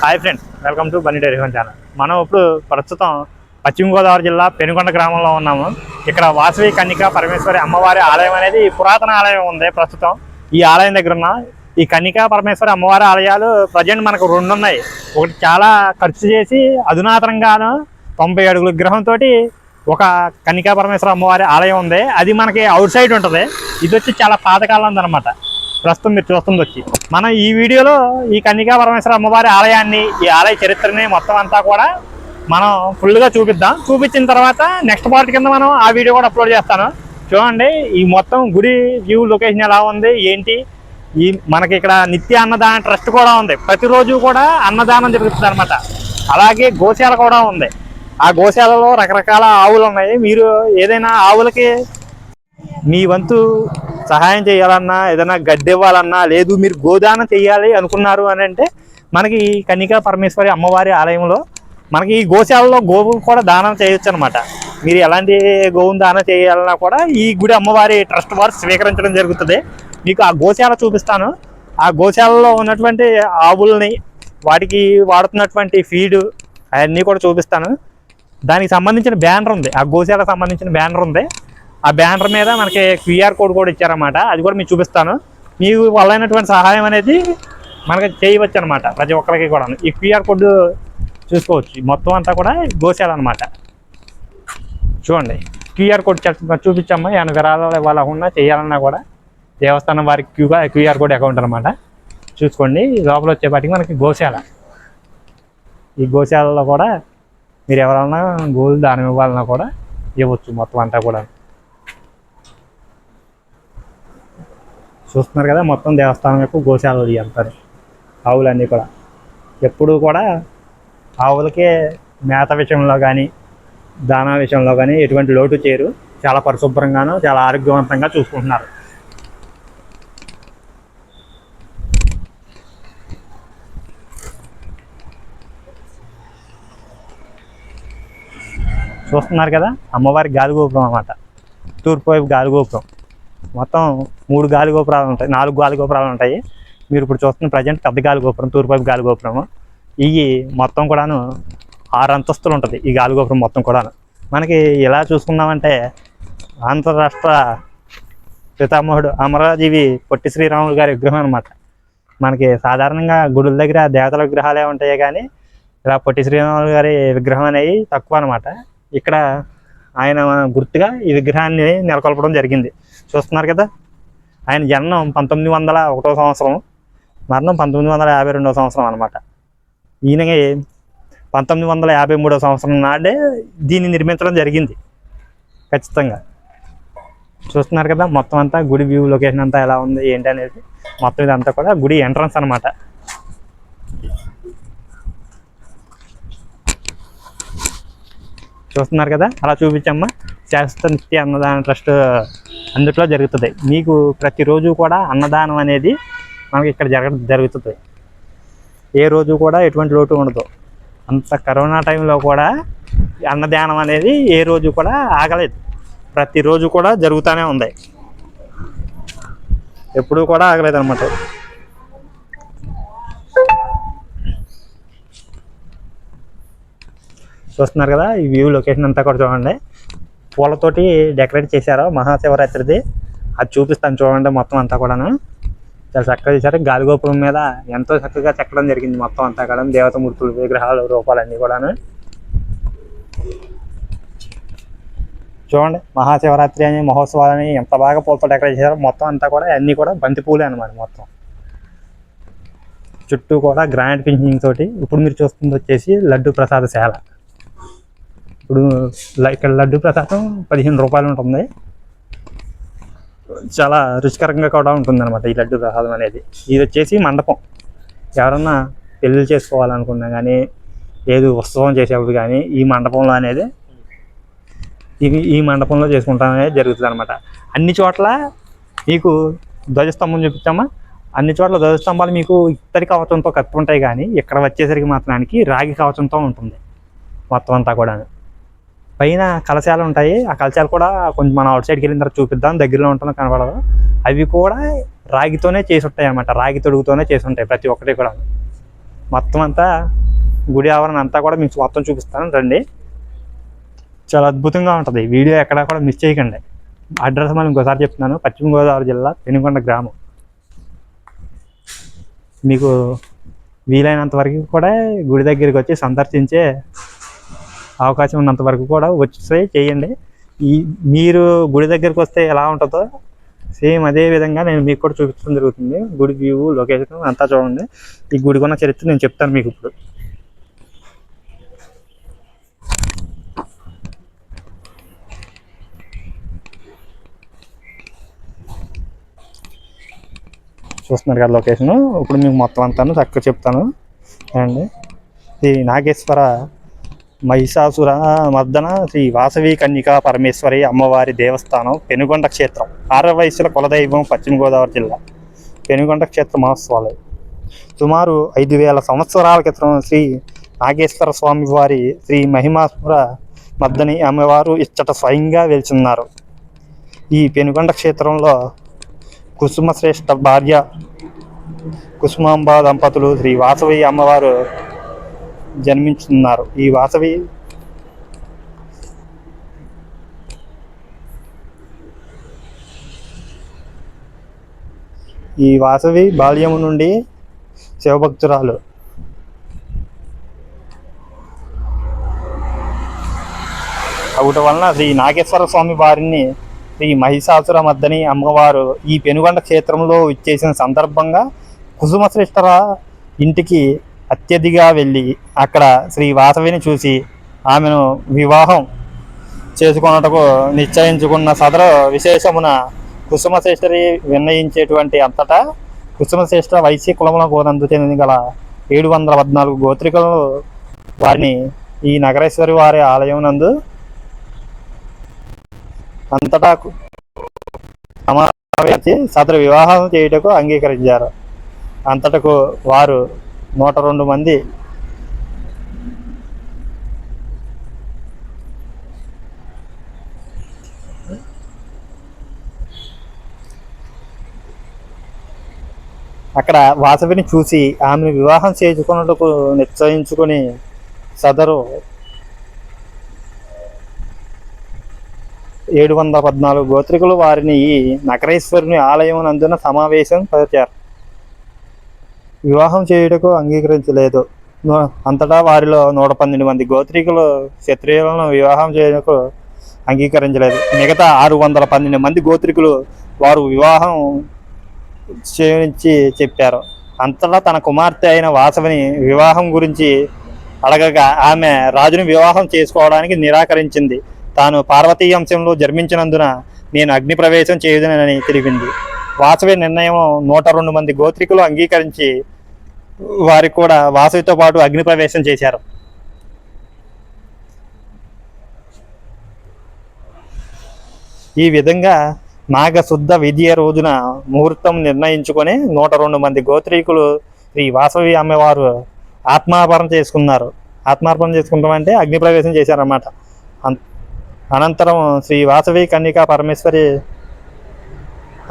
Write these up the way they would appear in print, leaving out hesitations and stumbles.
Hi friends, welcome to Bunny dairy farm channel. మనం ఇప్పుడు ప్రస్తుతం పశ్చిమ గోదావరి జిల్లా పెనుకొండ గ్రామంలో ఉన్నాము. ఇక్కడ వాసవి కన్నికా పరమేశ్వరి అమ్మవారి ఆలయం అనేది పురాతన ఆలయం ఉంది. ప్రస్తుతం ఈ ఆలయం దగ్గర ఉన్న ఈ కన్నికా పరమేశ్వరి అమ్మవారి ఆలయాలు ప్రజెంట్ మనకు రెండు ఉన్నాయి. ఒకటి చాలా ఖర్చు చేసి అధునాతనంగాను 90 అడుగుల విగ్రహంతో ఒక కన్నికా పరమేశ్వరి అమ్మవారి ఆలయం ఉంది. అది మనకి అవుట్ సైడ్ ఉంటుంది. ఇది వచ్చి చాలా పాతకాలం అనమాట. ప్రస్తుతం మీరు చూస్తుంది వచ్చి మనం ఈ వీడియోలో ఈ కన్నికా పరమేశ్వర అమ్మవారి ఆలయాన్ని, ఈ ఆలయ చరిత్రని మొత్తం అంతా కూడా మనం ఫుల్గా చూపిద్దాం. చూపించిన తర్వాత నెక్స్ట్ పార్ట్ కింద మనం ఆ వీడియో కూడా అప్లోడ్ చేస్తాను. చూడండి ఈ మొత్తం గుడి వ్యూ లొకేషన్ ఎలా ఉంది ఏంటి. ఈ మనకి ఇక్కడ నిత్య అన్నదాన ట్రస్ట్ కూడా ఉంది. ప్రతిరోజు కూడా అన్నదానం జరుగుతుంది అనమాట. అలాగే గోశాల కూడా ఉంది. ఆ గోశాలలో రకరకాల ఆవులు ఉన్నాయి. మీరు ఏదైనా ఆవులకి మీ వంతు సహాయం చేయాలన్నా, ఏదైనా గడ్డి ఇవ్వాలన్నా, లేదు మీరు గోదానం చేయాలి అనుకున్నారు అని అంటే మనకి ఈ కన్నికా పరమేశ్వరి అమ్మవారి ఆలయంలో మనకి ఈ గోశాలలో గోవు కూడా దానం చేయొచ్చు అనమాట. మీరు ఎలాంటి గోవును దానం చేయాలన్నా కూడా ఈ గుడి అమ్మవారి ట్రస్ట్ వారు స్వీకరించడం జరుగుతుంది. మీకు ఆ గోశాల చూపిస్తాను. ఆ గోశాలలో ఉన్నటువంటి ఆవుల్ని, వాటికి వాడుతున్నటువంటి ఫీడు అవన్నీ కూడా చూపిస్తాను. దానికి సంబంధించిన బ్యానర్ ఉంది, ఆ గోశాలకు సంబంధించిన బ్యానర్ ఉంది. ఆ బ్యానర్ మీద మనకి క్యూఆర్ కోడ్ కూడా ఇచ్చారన్నమాట. అది కూడా మీకు చూపిస్తాను. మీకు వల్లైనటువంటి సహాయం అనేది మనకి చేయవచ్చు అనమాట. ప్రతి ఒక్కరికి కూడా ఈ క్యూఆర్ కోడ్ చూసుకోవచ్చు. మొత్తం అంతా కూడా గోశాల అనమాట. చూడండి క్యూఆర్ కోడ్ చూపించాము. ఏమైనా విరాళాలు ఇవ్వాలన్నా చేయాలన్నా కూడా దేవస్థానం వారికి క్యూఆర్ కోడ్ అకౌంట్ అనమాట. చూసుకోండి. లోపల వచ్చేపాటికి మనకి గోశాల. ఈ గోశాలలో కూడా మీరు ఎవరన్నా గోలు దానం ఇవ్వాలన్నా కూడా ఇవ్వచ్చు. మొత్తం అంతా కూడా చూస్తున్నారు కదా. మొత్తం దేవస్థానం యొక్క గోశాలలు అంటారు. ఆవులన్నీ కూడా ఎప్పుడూ కూడా ఆవులకే మేత విషయంలో కానీ, దానా విషయంలో కానీ ఎటువంటి లోటు చేయరు. చాలా పరిశుభ్రంగాను, చాలా ఆరోగ్యవంతంగా చూసుకుంటున్నారు. చూస్తున్నారు కదా, అమ్మవారి గాలిగోపురం అన్నమాట. తూర్పు వైపు గాలిగోపురం. మొత్తం 3 గాలిగోపురాలు ఉంటాయి, 4 గాలిగోపురాలు ఉంటాయి. మీరు ఇప్పుడు చూస్తున్న ప్రజెంట్ పెద్ద గాలిగోపురం, తూర్పు వైపు గాలిగోపురము. ఇవి మొత్తం కూడాను 6 అంతస్తులు ఉంటుంది ఈ గాలిగోపురం మొత్తం కూడాను. మనకి ఇలా చూసుకున్నామంటే ఆంధ్ర రాష్ట్ర పితామహుడు అమరజీవి పొట్టి శ్రీరాములు గారి విగ్రహం అనమాట. మనకి సాధారణంగా గుడుల దగ్గర దేవతల విగ్రహాలే ఉంటాయి, కానీ ఇలా పొట్టి శ్రీరాములు గారి విగ్రహం అనేది తక్కువ అనమాట. ఇక్కడ ఆయన గుర్తుగా ఈ విగ్రహాన్ని నెలకొల్పడం జరిగింది. చూస్తున్నారు కదా. ఆయన జననం 1901 సంవత్సరం, మరణం 1952 సంవత్సరం అనమాట. ఈయనకి 1953 సంవత్సరం నాడే దీన్ని నిర్మించడం జరిగింది ఖచ్చితంగా. చూస్తున్నారు కదా మొత్తం అంతా గుడి వ్యూ లొకేషన్ అంతా ఎలా ఉంది ఏంటి అనేది. మొత్తం ఇదంతా కూడా గుడి ఎంట్రన్స్ అనమాట. చూస్తున్నారు కదా. అలా చూపించమ్మా. శాశ్వత నిత్య అన్నదాన ట్రస్ట్ అందుట్లో జరుగుతుంది. మీకు ప్రతిరోజు కూడా అన్నదానం అనేది మనకి ఇక్కడ జరుగుతుంది. ఏ రోజు కూడా ఎటువంటి లోటు ఉండదు. అంత కరోనా టైంలో కూడా అన్నదానం అనేది ఏ రోజు కూడా ఆగలేదు. ప్రతిరోజు కూడా జరుగుతూనే ఉంది. ఎప్పుడూ కూడా ఆగలేదు అన్నమాట. చూస్తున్నారు కదా. ఈ వ్యూ లొకేషన్ అంతా కూడా చూడండి. పూలతోటి డెకరేట్ చేశారు మహాశివరాత్రిది. అది చూపిస్తాను చూడండి. మొత్తం అంతా కూడాను చాలా చక్కగా చేశారు. గాలిగోపురం మీద ఎంతో చక్కగా చెక్కడం జరిగింది. మొత్తం అంతా కూడా దేవతమూర్తులు, విగ్రహాలు, రూపాలన్నీ కూడాను చూడండి. మహాశివరాత్రి అని, మహోత్సవాలని ఎంత బాగా పూలతో డెకరేట్ చేశారు. మొత్తం అంతా కూడా అన్నీ కూడా బంతి పూలే అనమాట. మొత్తం చుట్టూ కూడా గ్రాండ్ ఫినిషింగ్ తోటి. ఇప్పుడు మీరు చూస్తుంది వచ్చేసి లడ్డు ప్రసాదశాల. ఇప్పుడు ఇక్కడ లడ్డు ప్రసాదం 15 రూపాయలు ఉంటుంది. చాలా రుచికరంగా కూడా ఉంటుంది అనమాట ఈ లడ్డు ప్రసాదం అనేది. ఇది వచ్చేసి మండపం. ఎవరన్నా పెళ్ళిళ్ళు చేసుకోవాలనుకున్నా కానీ, లేదు ఉత్సవం చేసేప్పుడు కానీ ఈ మండపంలో అనేది ఈ మండపంలో చేసుకుంటామనేది జరుగుతుంది అనమాట. అన్ని చోట్ల మీకు ధ్వజస్తంభం చూపించామా. అన్ని చోట్ల ధ్వజస్తంభాలు మీకు ఇత్తడి కవచంతో కప్పి ఉంటాయి, కానీ ఇక్కడ వచ్చేసరికి మాత్రానికి రాగి కవచంతో ఉంటుంది మొత్తం అంతా కూడా. పైన కలశాలు ఉంటాయి. ఆ కలశాలు కూడా కొంచెం మనం అవుట్ సైడ్కి వెళ్ళిన తర్వాత చూపిద్దాం. దగ్గరలో ఉంటుందో కనబడదు. అవి కూడా రాగితోనే చేసి ఉంటాయి అన్నమాట. రాగి తొడుగుతోనే చేసి ఉంటాయి ప్రతి ఒక్కటి కూడా. మొత్తం అంతా గుడి ఆవరణ అంతా కూడా మీకు మొత్తం చూపిస్తాను రండి. చాలా అద్భుతంగా ఉంటుంది. వీడియో ఎక్కడా కూడా మిస్ చేయకండి. అడ్రస్ మళ్ళీ ఇంకోసారి చెప్తున్నాను, పశ్చిమ గోదావరి జిల్లా పెనుగొండ గ్రామం. మీకు వీలైనంత వరకు కూడా గుడి దగ్గరికి వచ్చి సందర్శించే అవకాశం ఉన్నంత వరకు కూడా వచ్చి చేయండి. మీరు గుడి దగ్గరికి వస్తే ఎలా ఉంటుందో సేమ్ అదే విధంగా నేను మీకు కూడా చూపించడం జరుగుతుంది. గుడి వ్యూ, లొకేషన్ అంతా చూడండి. ఈ గుడి కొన్న చరిత్ర నేను చెప్తాను మీకు ఇప్పుడు. చూస్తున్నారు కదా లొకేషను. ఇప్పుడు మీకు మొత్తం అంతా చక్కగా చెప్తాను అండి. ఈ నాగేశ్వర మహిషాసుర మర్దన శ్రీ వాసవి కన్యకా పరమేశ్వరి అమ్మవారి దేవస్థానం, పెనుగొండ క్షేత్రం. ఆరవయస్సుల కులదైవం, పశ్చిమ గోదావరి జిల్లా. పెనుగొండ క్షేత్ర మహోత్సవాలు సుమారు 5000 సంవత్సరాల క్రితం శ్రీ నాగేశ్వర స్వామి వారి శ్రీ మహిమాసుర మర్దని అమ్మవారు ఇచ్చట స్వయంగా వెలిచున్నారు. ఈ పెనుగొండ క్షేత్రంలో కుసుమశ్రేష్ఠ భార్య కుసుమాంబ దంపతులు శ్రీ వాసవి అమ్మవారు జన్మించున్నారు. ఈ వాసవి బాల్యము నుండి శివభక్తురాలు. అవుట వలన శ్రీ నాగేశ్వర స్వామి వారిని శ్రీ మహిషాసుర మర్దని అమ్మవారు ఈ పెనుగొండ క్షేత్రంలో ఇచ్చేసిన సందర్భంగా కుసుమశ్రేష్ఠర ఇంటికి అత్యధిగా వెళ్ళి అక్కడ శ్రీ వాసవిని చూసి ఆమెను వివాహం చేసుకున్నటకు నిశ్చయించుకున్న సదరు విశేషమున కుసుమశ్రేష్ఠరి విన్నయించేటువంటి అంతటా కుసుమశ్రేష్ఠ వైశ్య కులములకు నందు చెందిన గల 714 గోత్రికలను వారిని ఈ నగరేశ్వరి వారి ఆలయం నందు అంతటా సమావేశించి సదరు వివాహం చేయుటకు అంగీకరించారు. అంతటకు వారు 102 మంది అక్కడ వాసవిని చూసి ఆమెను వివాహం చేసుకున్నట్టుకు నిశ్చయించుకొని సదరు 714 గోత్రికులు వారిని ఈ నగరేశ్వరుని ఆలయం నందున సమావేశం పరిచారు. వివాహం చేయుటకు అంగీకరించలేదు. అంతటా వారిలో 112 మంది గోత్రికులు క్షత్రియులను వివాహం చేయటకు అంగీకరించలేదు. మిగతా 612 మంది గోత్రికులు వారు వివాహం చేయనిచ్చి చెప్పారు. అంతటా తన కుమార్తె అయిన వాసవిని వివాహం గురించి అడగగా ఆమె రాజుని వివాహం చేసుకోవడానికి నిరాకరించింది. తాను పార్వతీ అంశంలో జన్మించినందున నేను అగ్ని ప్రవేశం చేయదునని తెలిపింది. వాసవి నిర్ణయం 102 మంది గోత్రికులు అంగీకరించి వారికి కూడా వాసవితో పాటు అగ్ని ప్రవేశం చేశారు. ఈ విధంగా నాగశుద్ధ విద్య రోజున ముహూర్తం నిర్ణయించుకొని 102 మంది గోత్రీకులు శ్రీ వాసవి అమ్మవారు ఆత్మార్పణ చేసుకున్నారు. ఆత్మార్పణ చేసుకుంటాం అంటే అగ్ని ప్రవేశం చేశారన్నమాట. అనంతరం శ్రీ వాసవి కన్యకా పరమేశ్వరి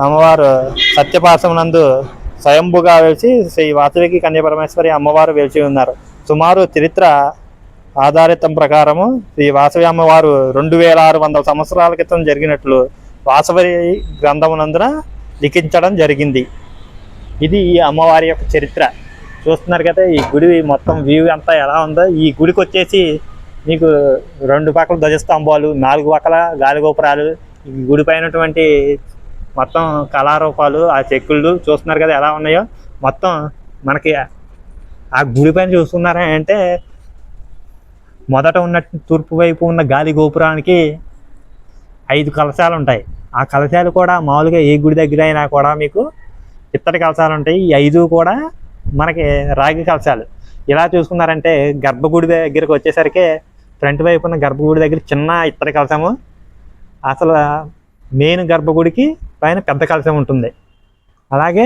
అమ్మవారు సత్యపాశం నందు స్వయంభుగా వెలిచి శ్రీ వాసవికి కన్యా పరమేశ్వరి అమ్మవారు వెలిచి ఉన్నారు. సుమారు చరిత్ర ఆధారితం ప్రకారము శ్రీ వాసవి అమ్మవారు 2600 సంవత్సరాల క్రితం జరిగినట్లు వాసవి గ్రంథమునందున లిఖించడం జరిగింది. ఇది ఈ అమ్మవారి యొక్క చరిత్ర. చూస్తున్నారు కదా ఈ గుడి మొత్తం వ్యూ అంతా ఎలా ఉందో. ఈ గుడికి వచ్చేసి మీకు 2 పక్కల ధ్వజస్తంభాలు, 4 పక్కల గాలిగోపురాలు, ఈ గుడి పైనటువంటి మొత్తం కళారూపాలు, ఆ చెక్కులు చూస్తున్నారు కదా ఎలా ఉన్నాయో. మొత్తం మనకి ఆ గుడి పైన చూస్తున్నారా అంటే మొదట ఉన్న తూర్పు వైపు ఉన్న గాలి గోపురానికి 5 కలశాలు ఉంటాయి. ఆ కలశాలు కూడా మామూలుగా ఏ గుడి దగ్గర అయినా కూడా మీకు ఇత్తడి కలశాలు ఉంటాయి. ఈ 5 కూడా మనకి రాగి కలశాలు. ఇలా చూసుకున్నారంటే గర్భగుడి దగ్గరికి వచ్చేసరికి ఫ్రంట్ వైపు ఉన్న గర్భగుడి దగ్గర చిన్న ఇత్తడి కలశము, అసలు మెయిన్ గర్భగుడికి పైన పెద్ద కలశం ఉంటుంది. అలాగే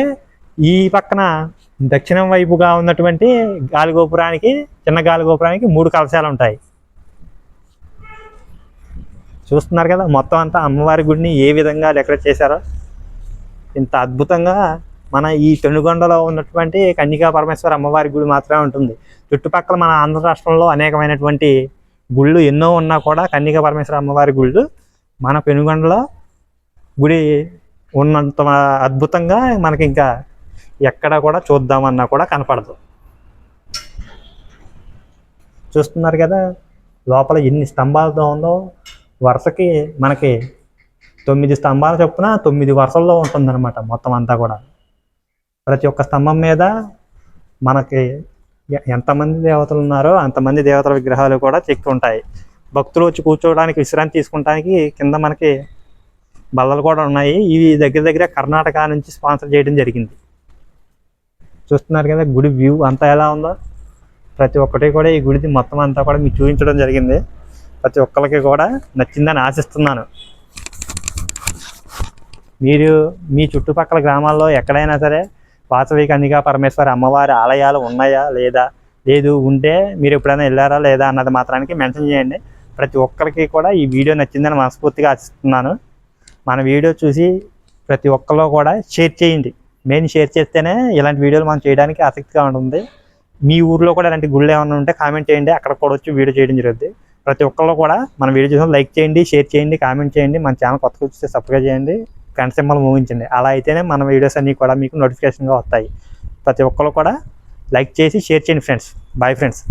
ఈ పక్కన దక్షిణం వైపుగా ఉన్నటువంటి గాలిగోపురానికి, చిన్న గాలిగోపురానికి 3 కలశాలు ఉంటాయి. చూస్తున్నారు కదా మొత్తం అంతా అమ్మవారి గుడిని ఏ విధంగా డెకరేట్ చేశారో. ఇంత అద్భుతంగా మన ఈ పెనుగొండలో ఉన్నటువంటి కన్యకా పరమేశ్వర అమ్మవారి గుడి మాత్రమే ఉంటుంది. చుట్టుపక్కల మన ఆంధ్ర రాష్ట్రంలో అనేకమైనటువంటి గుళ్ళు ఎన్నో ఉన్నా కూడా కన్యకా పరమేశ్వర అమ్మవారి గుళ్ళు మన పెనుగొండలో గుడి ఉన్నంత అద్భుతంగా మనకి ఇంకా ఎక్కడ కూడా చూద్దామన్నా కూడా కనపడదు. చూస్తున్నారు కదా లోపల ఎన్ని స్తంభాలతో ఉందో. వరుసకి మనకి 9 స్తంభాల చొప్పున 9 వరుసల్లో ఉంటుందన్నమాట మొత్తం అంతా కూడా. ప్రతి ఒక్క స్తంభం మీద మనకి ఎంతమంది దేవతలు ఉన్నారో అంతమంది దేవతల విగ్రహాలు కూడా చెక్కి ఉంటాయి. భక్తులు వచ్చి కూర్చోవడానికి విశ్రాంతి తీసుకుంటానికి కింద మనకి బల్లలు కూడా ఉన్నాయి. ఇవి దగ్గర దగ్గర కర్ణాటక నుంచి స్పాన్సర్ చేయడం జరిగింది. చూస్తున్నారు కదా గుడి వ్యూ అంతా ఎలా ఉందో. ప్రతి ఒక్కటి కూడా ఈ గుడిది మొత్తం అంతా కూడా మీకు చూపించడం జరిగింది. ప్రతి ఒక్కరికి కూడా నచ్చిందని ఆశిస్తున్నాను. మీరు మీ చుట్టుపక్కల గ్రామాల్లో ఎక్కడైనా సరే వాసవి కన్యకా పరమేశ్వర అమ్మవారి ఆలయాలు ఉన్నాయా లేదా, లేదు ఉంటే మీరు ఎప్పుడైనా వెళ్ళారా లేదా అన్నది మాత్రానికి మెన్షన్ చేయండి. ప్రతి ఒక్కరికి కూడా ఈ వీడియో నచ్చిందని మనస్ఫూర్తిగా ఆశిస్తున్నాను. మన వీడియో చూసి ప్రతి ఒక్కరిలో కూడా షేర్ చేయండి. మెయిన్ షేర్ చేస్తేనే ఇలాంటి వీడియోలు మనం చేయడానికి ఆసక్తిగా ఉంటుంది. మీ ఊర్లో కూడా ఇలాంటి గుళ్ళు ఏమైనా ఉంటే కామెంట్ చేయండి, అక్కడ కూడా వచ్చి వీడియో చేయడం జరుగుతుంది. ప్రతి ఒక్కళ్ళు కూడా మన వీడియో చూసి లైక్ చేయండి, షేర్ చేయండి, కామెంట్ చేయండి. మన ఛానల్ కొత్తగా చూస్తే సబ్స్క్రైబ్ చేయండి, గంట సింబల్ మోగించండి. అలా అయితేనే మన వీడియోస్ అన్నీ కూడా మీకు నోటిఫికేషన్గా వస్తాయి. ప్రతి ఒక్కళ్ళు కూడా లైక్ చేసి షేర్ చేయండి ఫ్రెండ్స్. Bye friends.